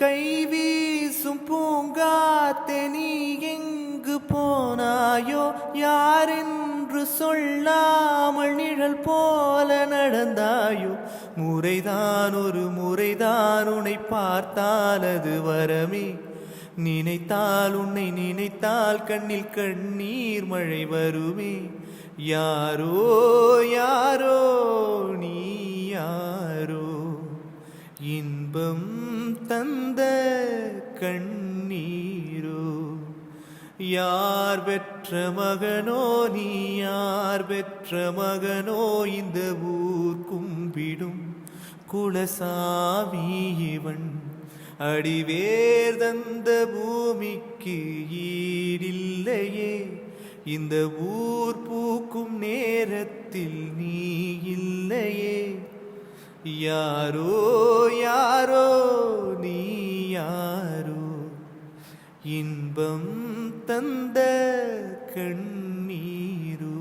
கைவீசும் பூங்காத்தே நீ எங்கு போனாயோ, யாரென்று சொல்லாமல் நிழல் போல நடந்தாயோ. முறைதான் ஒரு முறைதான் உன்னை பார்த்தால் அது வரமே, நினைத்தால் உன்னை நினைத்தால் கண்ணில் கண்ணீர் மழை வருமே. யாரோ யாரோ நீ யாரோ, இன்பம் தந்த கண்ணீரோ. யார் பெற்ற மகனோ நீ, யார் பெற்ற மகனோ, இந்த ஊர் கும்பிடும் குலசாமி இவன். அடிவேர் தந்த பூமிக்கு ஈடில்லையே, இந்த ஊர் பூக்கும் நேரத்தில் நீ இல்லையே. யாரோ யாரோ நீ யாரோ, இன்பம் தந்த கண்ணீரோ.